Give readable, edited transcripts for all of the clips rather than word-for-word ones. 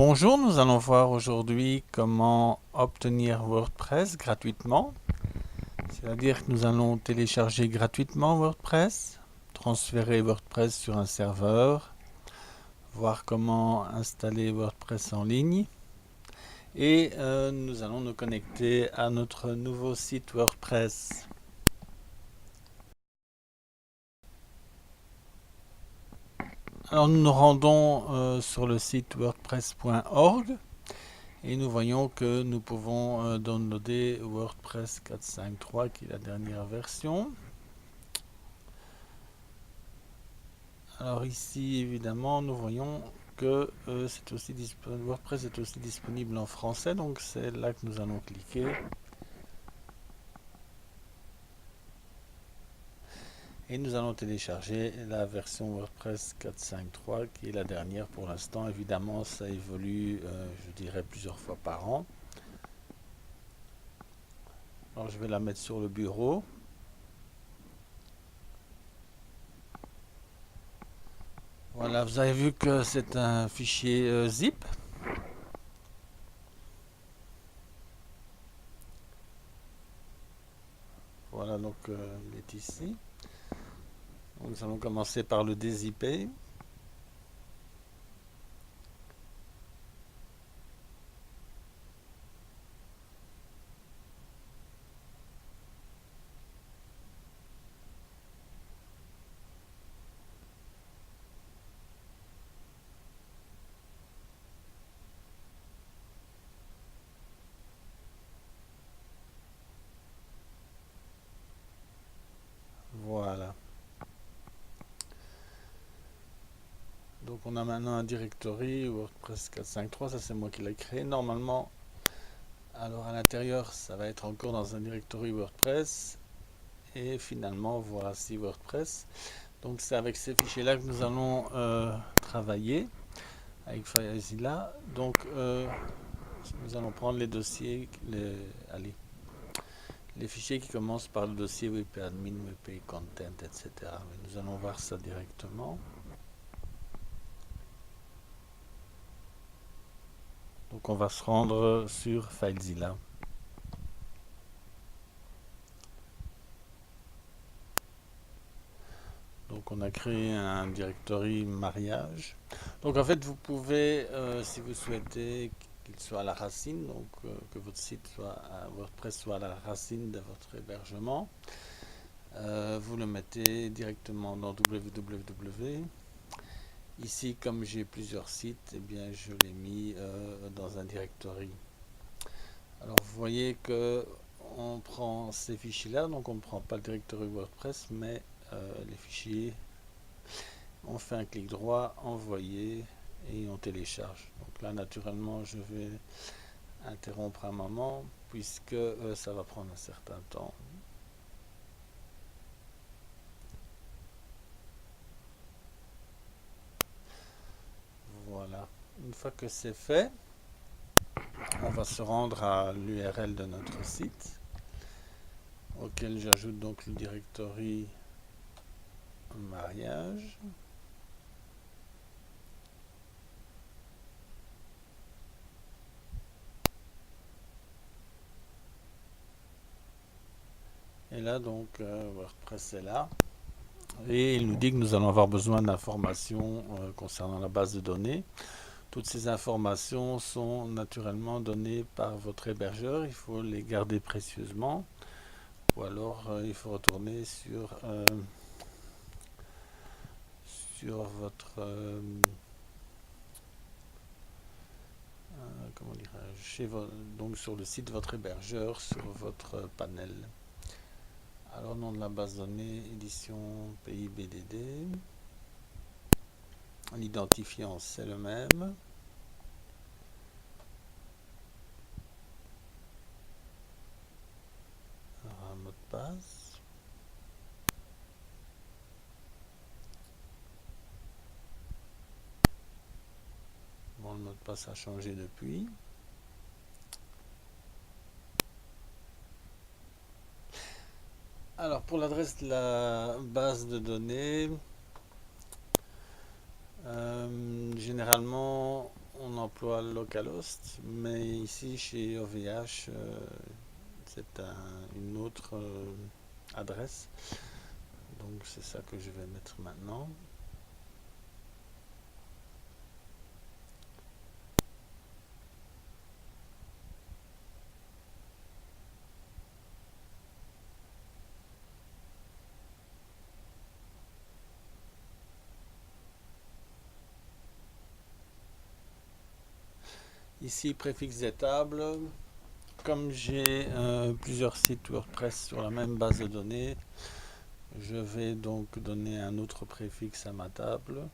Bonjour, nous allons voir aujourd'hui comment obtenir WordPress gratuitement. C'est-à-dire que nous allons télécharger gratuitement WordPress, transférer WordPress sur un serveur, voir comment installer WordPress en ligne et nous allons nous connecter à notre nouveau site WordPress. Alors nous nous rendons sur le site wordpress.org. Et nous voyons que nous pouvons downloader WordPress 4.5.3 qui est la dernière version. Alors ici évidemment nous voyons que WordPress est aussi disponible en français, donc c'est là que nous allons cliquer. Et nous allons télécharger la version WordPress 4.5.3 qui est la dernière pour l'instant. Évidemment ça évolue je dirais plusieurs fois par an. Alors je vais la mettre sur le bureau. Voilà, vous avez vu que c'est un fichier zip. Voilà, donc il est ici. Donc, nous allons commencer par le dézipper. Voilà. Donc on a maintenant un directory WordPress 4.5.3, ça c'est moi qui l'ai créé. Normalement, alors à l'intérieur, ça va être encore dans un directory WordPress. Et finalement, voici WordPress. Donc c'est avec ces fichiers-là que nous allons travailler avec FileZilla. Donc nous allons prendre les dossiers, les fichiers qui commencent par le dossier wp-admin, wp-content, etc. Mais nous allons voir ça directement. Donc on va se rendre sur FileZilla. Donc on a créé un directory mariage. Donc en fait vous pouvez, si vous souhaitez qu'il soit à la racine, donc que votre site soit, WordPress soit à la racine de votre hébergement, vous le mettez directement dans www. Ici, comme j'ai plusieurs sites, eh bien, je l'ai mis dans un directory. Alors, vous voyez que on prend ces fichiers-là, donc on ne prend pas le directory WordPress, mais les fichiers. On fait un clic droit, envoyer, et on télécharge. Donc là, naturellement, je vais interrompre un moment, puisque ça va prendre un certain temps. Voilà. Une fois que c'est fait, on va se rendre à l'URL de notre site, auquel j'ajoute donc le directory mariage. Et là, donc, WordPress est là. Et il nous dit que nous allons avoir besoin d'informations concernant la base de données. Toutes ces informations sont naturellement données par votre hébergeur. Il faut les garder précieusement. Ou alors, il faut retourner sur votre... comment dirais-je, donc sur le site de votre hébergeur, sur votre panel. Alors, nom de la base de données, édition pays BDD. L'identifiant, c'est le même. Alors, un mot de passe. Bon, le mot de passe a changé depuis. Alors, pour l'adresse de la base de données, généralement, on on emploie localhost, mais ici chez OVH, c'est une autre adresse. Donc c'est ça que je vais mettre maintenant. Ici, préfixe des tables. Comme j'ai plusieurs sites WordPress sur la même base de données, je vais donc donner un autre préfixe à ma table.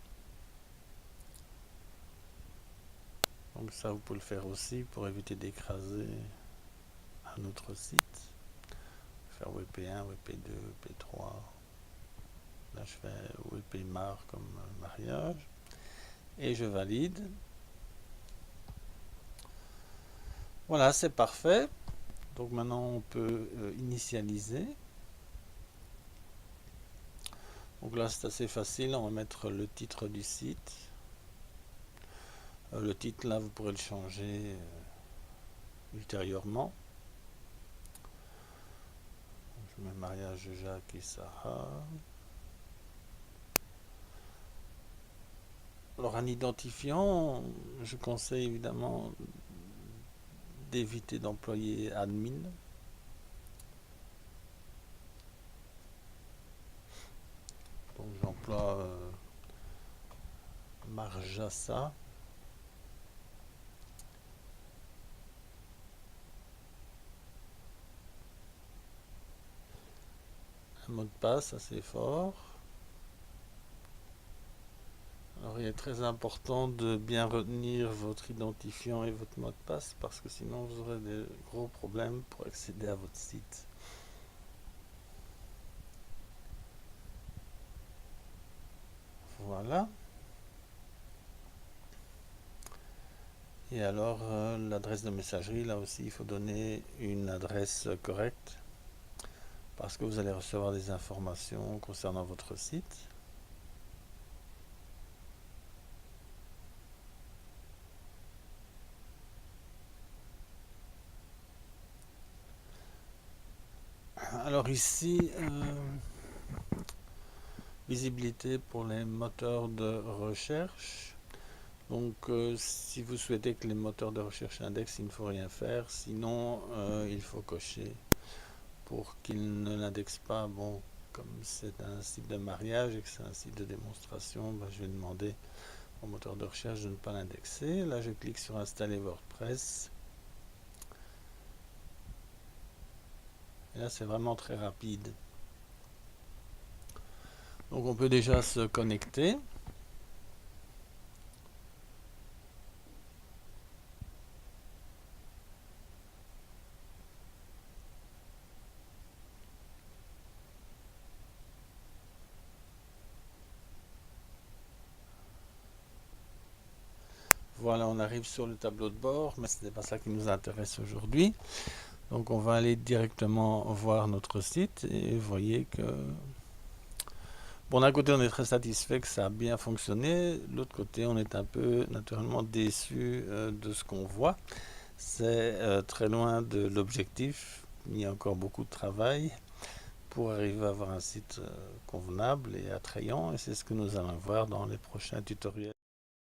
Donc ça, vous pouvez le faire aussi pour éviter d'écraser un autre site. Faire WP1, WP2, WP3. Là, je fais WP-mar comme mariage. Et je valide. Voilà, c'est parfait. Donc maintenant, on peut initialiser. Donc là, c'est assez facile. On va mettre le titre du site. Le titre, là, vous pourrez le changer ultérieurement. Je mets mariage Jacques et Sarah. Alors, un identifiant, je conseille évidemment d'éviter d'employer admin. Donc, j'emploie Marjassa. Un mot de passe assez fort. Alors il est très important de bien retenir votre identifiant et votre mot de passe parce que sinon vous aurez des gros problèmes pour accéder à votre site. Voilà. Et alors l'adresse de messagerie, là aussi il faut donner une adresse correcte parce que vous allez recevoir des informations concernant votre site. Alors ici, visibilité pour les moteurs de recherche. Donc si vous souhaitez que les moteurs de recherche indexent, il ne faut rien faire. Sinon, il faut cocher pour qu'ils ne l'indexent pas. Bon, comme c'est un site de mariage et que c'est un site de démonstration, ben, je vais demander au moteur de recherche de ne pas l'indexer. Là, je clique sur installer WordPress. Et là, c'est vraiment très rapide. Donc, on peut déjà se connecter. Voilà, on arrive sur le tableau de bord, mais ce n'est pas ça qui nous intéresse aujourd'hui. Donc on va aller directement voir notre site et vous voyez que... Bon, d'un côté on est très satisfait que ça a bien fonctionné, de l'autre côté on est un peu naturellement déçu de ce qu'on voit. C'est très loin de l'objectif, il y a encore beaucoup de travail pour arriver à avoir un site convenable et attrayant et c'est ce que nous allons voir dans les prochains tutoriels.